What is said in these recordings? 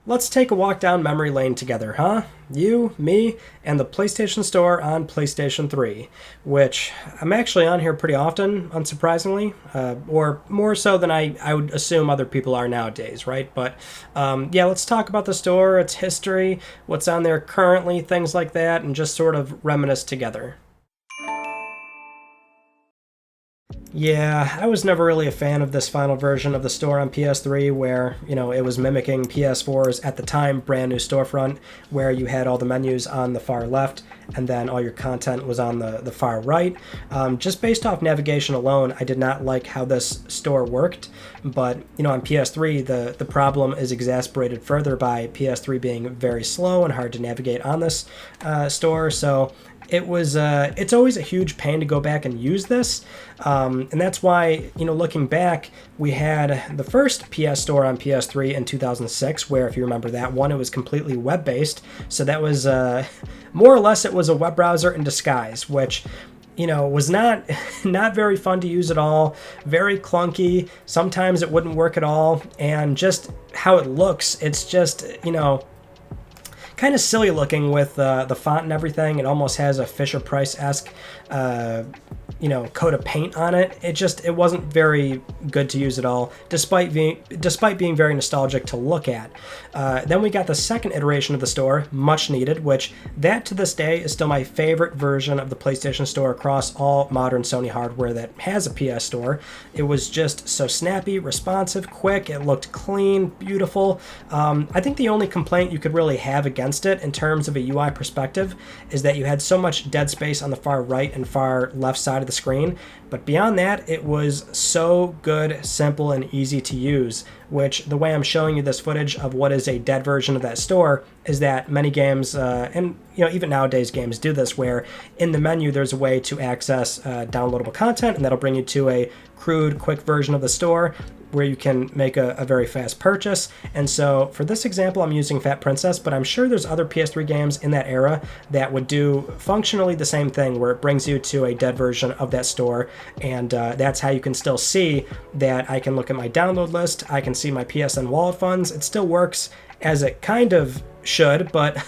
Let's take a walk down memory lane together, huh? You, me, and the PlayStation Store on PlayStation 3, which I'm actually on here pretty often, unsurprisingly, or more so than I would assume other people are nowadays, right? But yeah, let's talk about the store, its history, what's on there currently, things like that, and just sort of reminisce together. Yeah, I was never really a fan of this final version of the store on PS3 where, it was mimicking PS4's at the time brand new storefront where you had all the menus on the far left and then all your content was on the far right. Just based off navigation alone, I did not like how this store worked, but, on PS3, the problem is exacerbated further by PS3 being very slow and hard to navigate on this store, so it's always a huge pain to go back and use this, and that's why, looking back, we had the first PS Store on PS3 in 2006, where if you remember that one, it was completely web-based, so that was more or less it was a web browser in disguise, which was not very fun to use at all, very clunky, sometimes it wouldn't work at all, and just how it looks, it's just, kind of silly looking with the font and everything. It almost has a Fisher-Price-esque, coat of paint on it. It wasn't very good to use at all, despite being very nostalgic to look at. Then we got the second iteration of the store, much needed, which that to this day is still my favorite version of the PlayStation Store across all modern Sony hardware that has a PS Store. It was just so snappy, responsive, quick. It looked clean, beautiful. I think the only complaint you could really have against it in terms of a UI perspective is that you had so much dead space on the far right and far left side of the screen, but beyond that, it was so good, simple, and easy to use, which the way I'm showing you this footage of what is a dead version of that store is that many games, and even nowadays games do this, where in the menu there's a way to access downloadable content, and that'll bring you to a crude, quick version of the store where you can make a very fast purchase. And so for this example, I'm using Fat Princess, but I'm sure there's other PS3 games in that era that would do functionally the same thing, where it brings you to a dead version of that store, and that's how you can still see that I can look at my download list, I can see my PSN wallet funds. It still works as it kind of should, but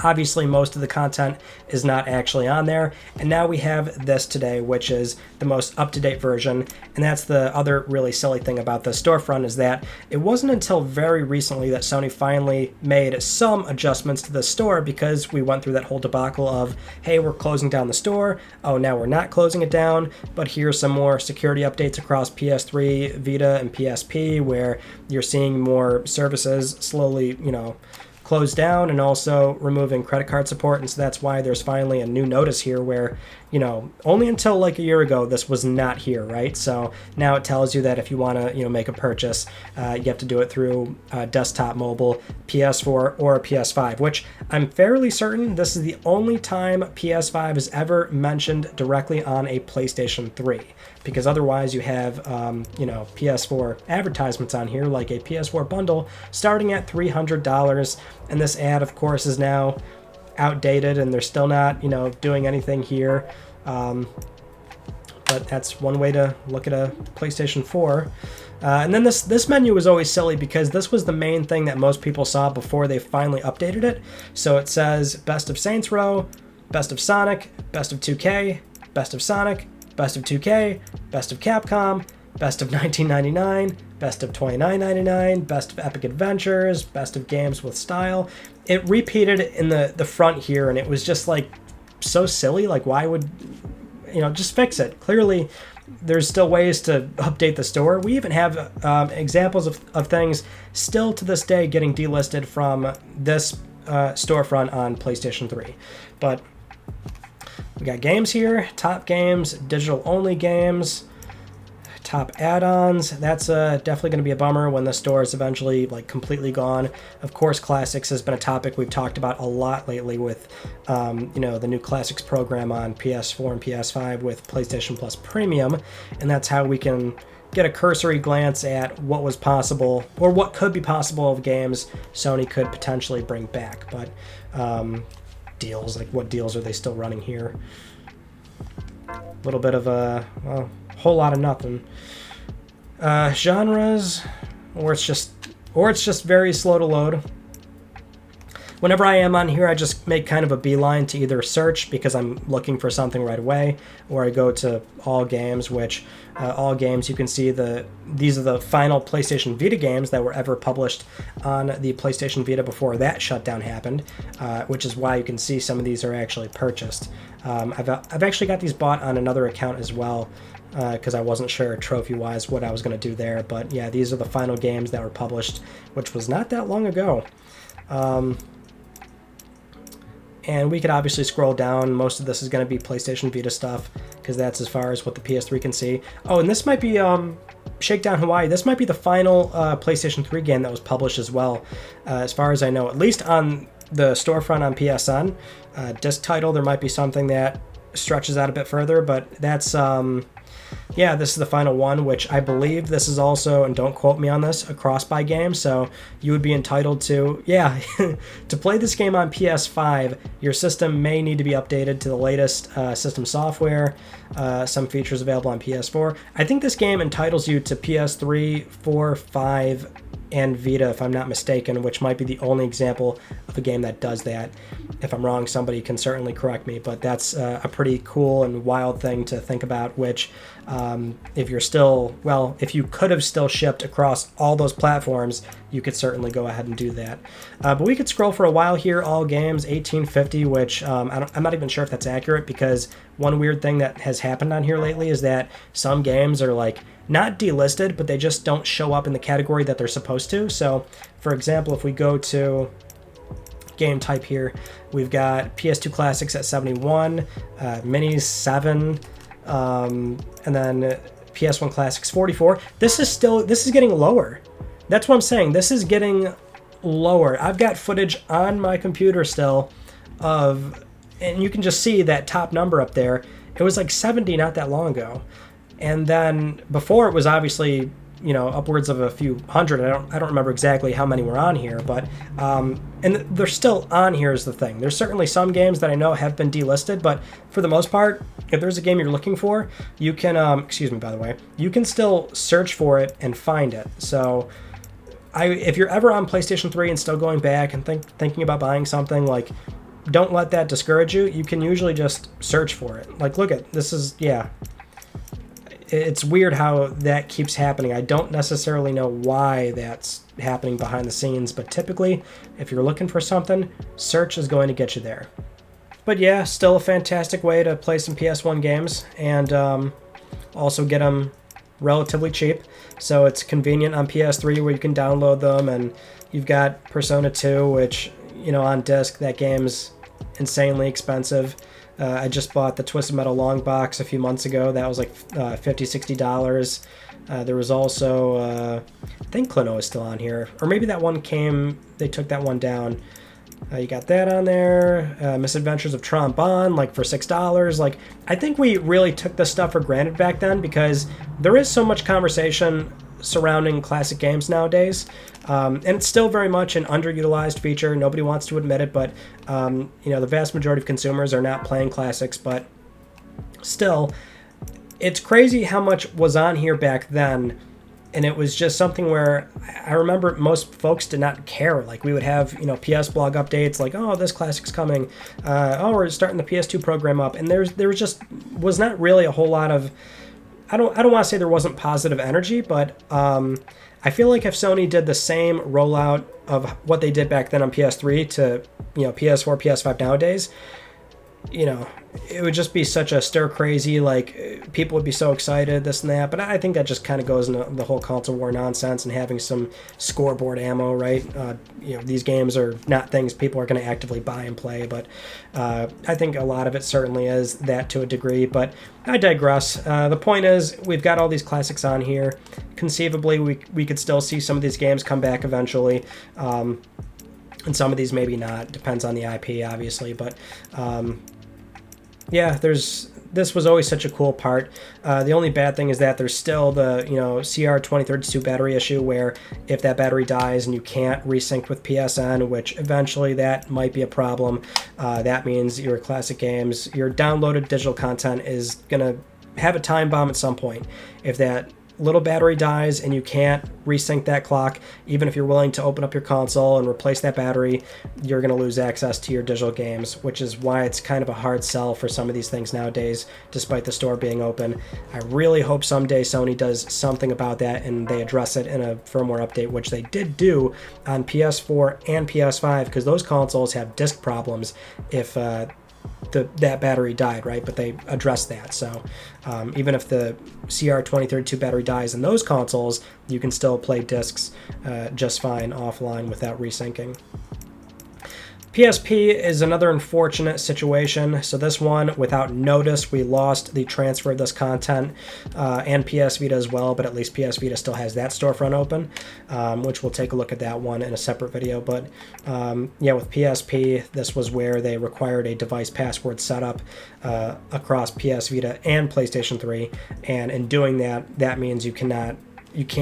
obviously, most of the content is not actually on there. And now we have this today, which is the most up-to-date version. And that's the other really silly thing about the storefront, is that it wasn't until very recently that Sony finally made some adjustments to the store, because we went through that whole debacle of, hey, we're closing down the store. Oh, now we're not closing it down, but here's some more security updates across PS3, Vita, and PSP, where you're seeing more services slowly, closed down, and also removing credit card support. And so that's why there's finally a new notice here where, only until like a year ago, this was not here, right? So now it tells you that if you want to, make a purchase, you have to do it through desktop, mobile, PS4, or PS5, which I'm fairly certain this is the only time PS5 is ever mentioned directly on a PlayStation 3. Because otherwise you have, PS4 advertisements on here, like a PS4 bundle starting at $300. And this ad, of course, is now outdated, and they're still not, doing anything here. But that's one way to look at a PlayStation 4. And then this menu was always silly, because this was the main thing that most people saw before they finally updated it. So it says Best of Saints Row, Best of Sonic, Best of 2K, Best of Sonic, Best of 2K, Best of Capcom, Best of 1999, Best of 29.99, Best of Epic Adventures, Best of Games with Style. It repeated in the front here, and it was just like so silly. Like, why would, just fix it? Clearly, there's still ways to update the store. We even have examples of things still to this day getting delisted from this storefront on PlayStation 3. But we got games here, top games, digital-only games, top add-ons. That's definitely going to be a bummer when the store is eventually completely gone. Of course, Classics has been a topic we've talked about a lot lately with, the new Classics program on PS4 and PS5 with PlayStation Plus Premium, and that's how we can get a cursory glance at what was possible, or what could be possible of games Sony could potentially bring back. But deals, what deals are they still running here? A little bit of a whole lot of nothing. Genres, or it's just or it's just very slow to load. Whenever I am on here, I just make kind of a beeline to either search because I'm looking for something right away, or I go to all games, which all games, you can see these are the final PlayStation Vita games that were ever published on the PlayStation Vita before that shutdown happened, which is why you can see some of these are actually purchased. I've actually got these bought on another account as well, because I wasn't sure trophy-wise what I was going to do there. But yeah, these are the final games that were published, which was not that long ago. And we could obviously scroll down. Most of this is going to be PlayStation Vita stuff, because that's as far as what the PS3 can see. Oh, and this might be Shakedown Hawaii. This might be the final PlayStation 3 game that was published as well, as far as I know. At least on the storefront on PSN. Disc title, there might be something that stretches out a bit further, but that's... yeah, this is the final one, which I believe this is also, and don't quote me on this, a cross-buy game, so you would be entitled to, yeah, to play this game on PS5, your system may need to be updated to the latest system software, some features available on PS4. I think this game entitles you to PS3, 4, 5, and Vita, if I'm not mistaken, which might be the only example of a game that does that. If I'm wrong, somebody can certainly correct me, but that's a pretty cool and wild thing to think about, which if you're still, well, if you could have still shipped across all those platforms, you could certainly go ahead and do that. But we could scroll for a while here, all games, 1850, which I'm not even sure if that's accurate, because one weird thing that has happened on here lately is that some games are like, not delisted, but they just don't show up in the category that they're supposed to. So, for example, if we go to game type here, we've got PS2 Classics at 71, Minis 7, and then PS1 Classics 44. This is getting lower. That's what I'm saying. This is getting lower. I've got footage on my computer still of, and you can just see that top number up there. It was like 70 not that long ago. And then before it was obviously, you know, upwards of a few hundred. I don't remember exactly how many were on here, but and they're still on here is the thing. There's certainly some games that I know have been delisted, but for the most part, if there's a game you're looking for, you can excuse me, by the way, you can still search for it and find it. So if you're ever on PlayStation 3 and still going back and thinking about buying something, like, don't let that discourage you. You can usually just search for it. Like, look at this is, yeah. It's weird how that keeps happening. I don't necessarily know why that's happening behind the scenes, but typically, if you're looking for something, search is going to get you there. But yeah, still a fantastic way to play some PS1 games, and also get them relatively cheap. So it's convenient on PS3 where you can download them, and you've got Persona 2, which, you know, on disc, that game's insanely expensive. I just bought the Twisted Metal long box a few months ago. That was like $50, $60. There was also, I think Klonoa is still on here. Or maybe that one came, they took that one down. You got that on there. Misadventures of Trombone, like for $6. Like, I think we really took this stuff for granted back then, because there is so much conversation surrounding classic games nowadays, and it's still very much an underutilized feature. Nobody wants to admit it, but you know, the vast majority of consumers are not playing classics. But still, it's crazy how much was on here back then, and it was just something where I remember most folks did not care. Like, we would have, you know, PS blog updates like, oh, this classic's coming, oh, we're starting the PS2 program up, and there was not really a whole lot of, I don't want to say there wasn't positive energy, but I feel like if Sony did the same rollout of what they did back then on PS3 to, you know, PS4, PS5 nowadays, you know, it would just be such a stir crazy, like, people would be so excited, this and that. But I think that just kind of goes into the whole console war nonsense and having some scoreboard ammo, right? You know, these games are not things people are going to actively buy and play, but I think a lot of it certainly is that to a degree. But I digress. The point is, we've got all these classics on here. Conceivably, we could still see some of these games come back eventually. And some of these maybe not. Depends on the IP, obviously. But yeah, this was always such a cool part. The only bad thing is that there's still the, you know, CR2032 battery issue, where if that battery dies and you can't resync with PSN, which eventually that might be a problem, that means your classic games, your downloaded digital content is going to have a time bomb at some point. If that little battery dies and you can't resync that clock, even if you're willing to open up your console and replace that battery, you're going to lose access to your digital games, which is why it's kind of a hard sell for some of these things nowadays, despite the store being open. I really hope someday Sony does something about that and they address it in a firmware update, which they did do on PS4 and PS5, because those consoles have disk problems if that battery died, right? But they addressed that. So even if the CR2032 battery dies in those consoles, you can still play discs just fine offline without resyncing. PSP is another unfortunate situation. So this one, without notice, we lost the transfer of this content, and PS Vita as well, but at least PS Vita still has that storefront open, which we'll take a look at that one in a separate video. But yeah, with PSP, this was where they required a device password setup across PS Vita and PlayStation 3, and in doing that, that means you can't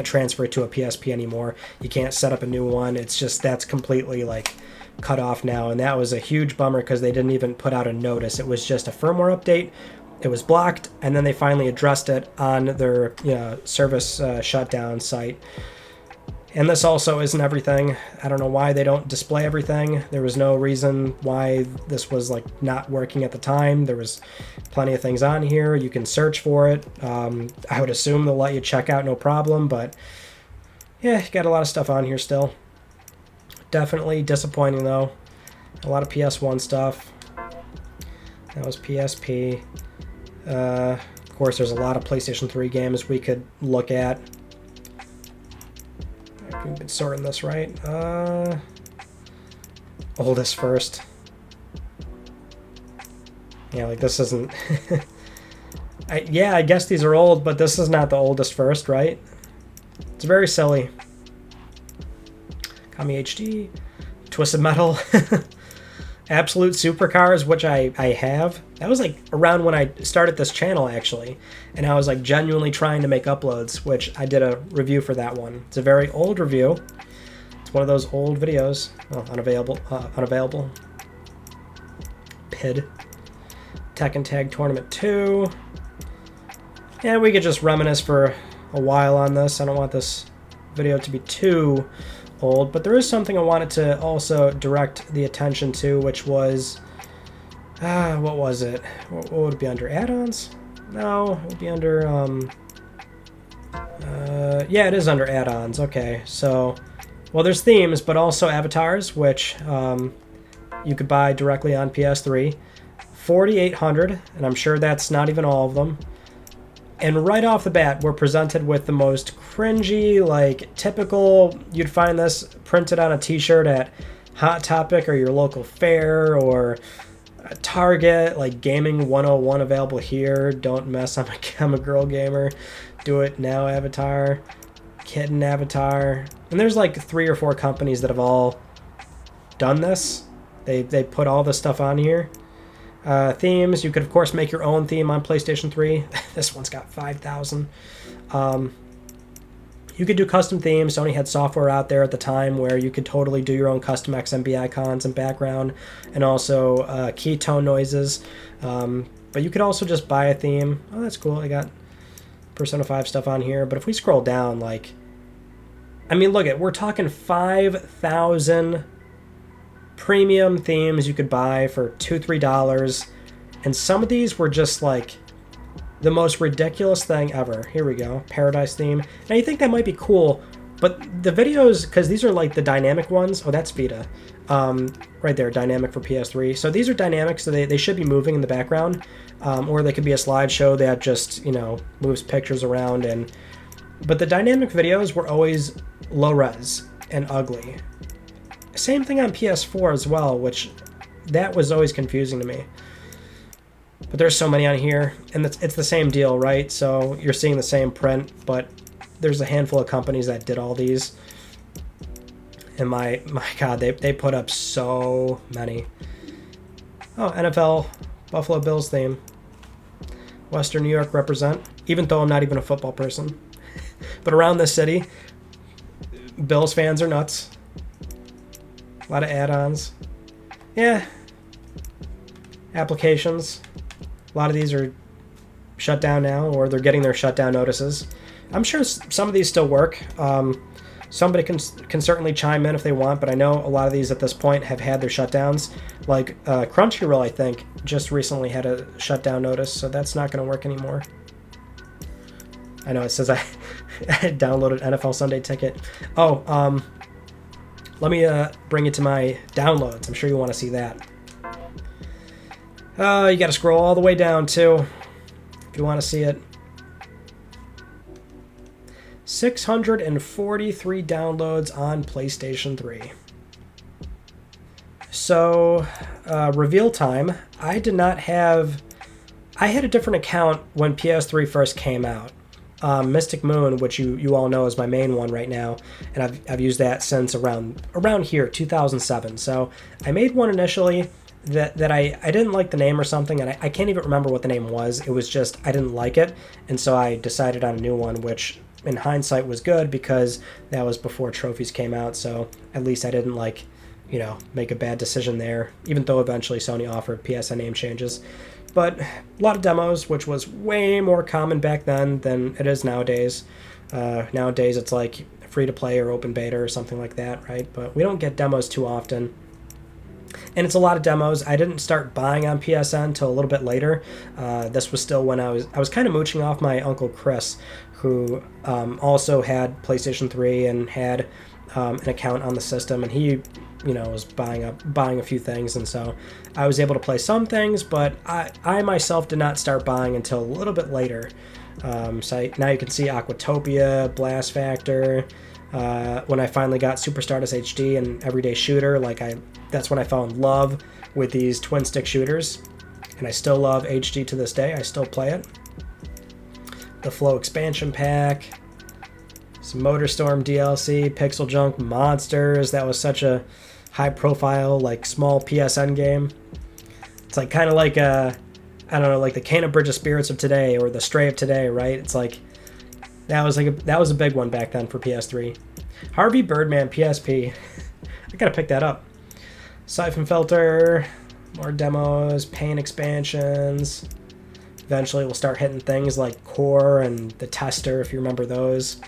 transfer it to a PSP anymore. You can't set up a new one. It's just, that's completely like cut off now, and that was a huge bummer because they didn't even put out a notice. It was just a firmware update. It was blocked, and then they finally addressed it on their service shutdown site. And this also isn't everything. I don't know why they don't display everything. There was no reason why this was like not working at the time. There was plenty of things on here. You can search for it. I would assume they'll let you check out no problem, but yeah, you got a lot of stuff on here still. Definitely disappointing though. A lot of PS1 stuff. That was PSP. Of course, there's a lot of PlayStation 3 games we could look at. I've been sorting this right. Oldest first. Yeah, like this isn't... I guess these are old, but this is not the oldest first, right? It's very silly. Kami HD, Twisted Metal, Absolute Supercars, which I have. That was like around when I started this channel actually, and I was like genuinely trying to make uploads, which I did a review for that one. It's a very old review. It's one of those old videos. Oh, unavailable. PID. Tekken Tag Tournament 2. Yeah, we could just reminisce for a while on this. I don't want this video to be too old, but there is something I wanted to also direct the attention to, which was what was it? What would it be under? Add-ons? No, it would be under yeah, it is under add-ons. Okay, so well, there's themes, but also avatars, which you could buy directly on PS3. 4,800, and I'm sure that's not even all of them. And right off the bat, we're presented with the most cringy, like, typical, you'd find this printed on a t-shirt at Hot Topic or your local fair or Target, like Gaming 101 available here, don't mess, I'm a girl gamer, do it now avatar, kitten avatar. And there's like 3 or 4 companies that have all done this. They put all this stuff on here. Themes, you could of course make your own theme on PlayStation 3. This one's got 5,000. You could do custom themes. Sony had software out there at the time where you could totally do your own custom XMB icons and background, and also keytone noises. But you could also just buy a theme. Oh, that's cool. I got Persona 5 stuff on here. But if we scroll down, like, I mean, look at, we're talking 5,000 premium themes you could buy for $2-3, and some of these were just like the most ridiculous thing ever. Here we go, Paradise theme. Now you think that might be cool, but the videos, because these are like the dynamic ones. Oh, that's Vita, right there, dynamic for PS3. So these are dynamic, so they should be moving in the background, or they could be a slideshow that just, you know, moves pictures around. But the dynamic videos were always low res and ugly. Same thing on PS4 as well, which that was always confusing to me. But there's so many on here, and it's the same deal, right? So you're seeing the same print, but there's a handful of companies that did all these. And my God, they put up so many. Oh, NFL Buffalo Bills theme. Western New York represent, even though I'm not even a football person. But around this city, Bills fans are nuts. A lot of add-ons. Yeah. Applications. A lot of these are shut down now, or they're getting their shutdown notices. I'm sure some of these still work. Somebody can certainly chime in if they want, but I know a lot of these at this point have had their shutdowns. Like Crunchyroll, I think, just recently had a shutdown notice, so that's not going to work anymore. I know it says I downloaded NFL Sunday Ticket. Oh, let me bring it to my downloads. I'm sure you want to see that. You got to scroll all the way down, too, if you want to see it. 643 downloads on PlayStation 3. So, reveal time. I had a different account when PS3 first came out. Mystic Moon, which you all know is my main one right now, and I've used that since around here, 2007. So I made one initially that I didn't like the name or something, and I can't even remember what the name was. It was just I didn't like it, and so I decided on a new one, which in hindsight was good because that was before trophies came out, so at least I didn't make a bad decision there, even though eventually Sony offered PSN name changes. But a lot of demos, which was way more common back then than it is nowadays. Nowadays it's like free to play or open beta or something like that, right? But we don't get demos too often. And it's a lot of demos. I didn't start buying on PSN until a little bit later. This was still when I was kind of mooching off my uncle Chris, who also had PlayStation 3 and had an account on the system, and he was buying a few things, and so I was able to play some things, but I myself did not start buying until a little bit later. So now you can see Aquatopia, Blast Factor. When I finally got Super Stardust HD and Everyday Shooter, that's when I fell in love with these twin stick shooters, and I still love HD to this day. I still play it. The Flow expansion pack, some Motorstorm DLC, Pixel Junk Monsters. That was such a high-profile, small PSN game. It's kind of like I don't know, like the Kena Bridge of Spirits of today or the Stray of today, right? It's that was a big one back then for PS3. Harvey Birdman PSP. I gotta pick that up. Siphon Filter, more demos, Pain expansions. Eventually we'll start hitting things like Core and the Tester, if you remember those.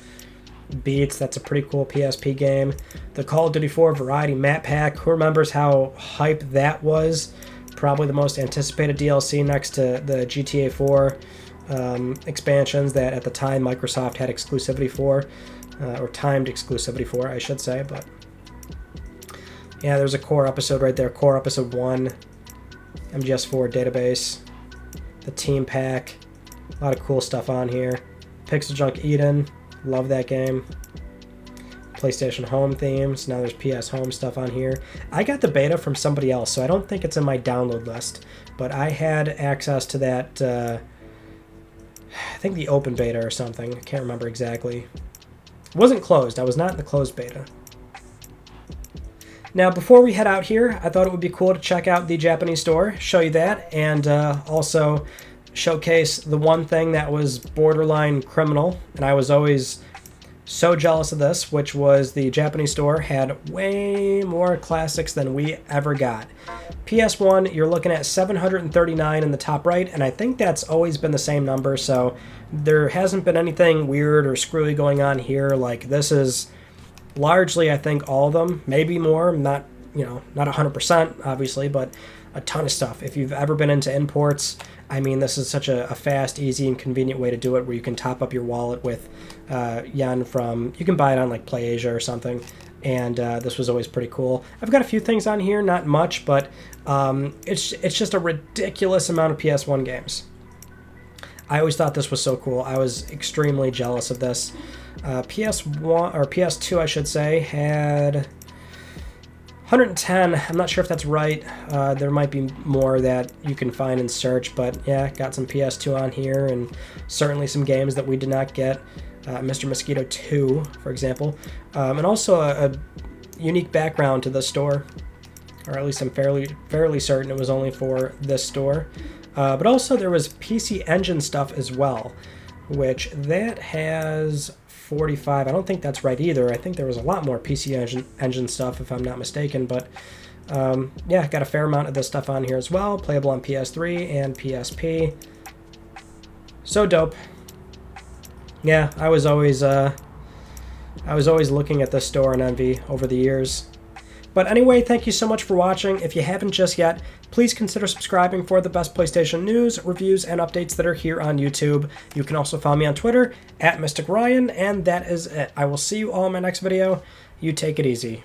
Beats, that's a pretty cool PSP game. The Call of Duty 4 Variety Map Pack. Who remembers how hype that was? Probably the most anticipated DLC next to the GTA 4 expansions that at the time Microsoft had exclusivity for, or timed exclusivity for, I should say. But yeah, there's a Core episode right there. Core Episode 1, MGS4 database, the Team Pack, a lot of cool stuff on here. Pixel Junk Eden, love that game. PlayStation Home themes, now there's PS Home stuff on here. I got the beta from somebody else, so I don't think it's in my download list, but I had access to that, I think the open beta or something, I can't remember exactly. It wasn't closed, I was not in the closed beta. Now, before we head out here, I thought it would be cool to check out the Japanese store, show you that, and also showcase the one thing that was borderline criminal, and I was always so jealous of this, which was the Japanese store had way more classics than we ever got. PS1, you're looking at 739 in the top right, and I think that's always been the same number, so there hasn't been anything weird or screwy going on here. This is largely, I think, all of them, maybe more, not 100%, obviously, but a ton of stuff. If you've ever been into imports, I mean, this is such a fast, easy, and convenient way to do it, where you can top up your wallet with yen from, you can buy it on PlayAsia or something, and this was always pretty cool. I've got a few things on here, not much, but it's just a ridiculous amount of PS1 games. I always thought this was so cool. I was extremely jealous of this. PS1, or PS2, I should say, had 110. I'm not sure if that's right. There might be more that you can find and search, but yeah, got some PS2 on here, and certainly some games that we did not get. Mr. Mosquito 2, for example, and also a unique background to this store, or at least I'm fairly certain it was only for this store. But also there was PC Engine stuff as well, which that has 45. I don't think that's right either. I think there was a lot more PC Engine stuff, if I'm not mistaken, but yeah, got a fair amount of this stuff on here as well, playable on PS3 and PSP. So dope. Yeah, I was always looking at this store in envy over the years. But anyway, thank you so much for watching. If you haven't just yet, please consider subscribing for the best PlayStation news, reviews, and updates that are here on YouTube. You can also follow me on Twitter, @MysticRyan, and that is it. I will see you all in my next video. You take it easy.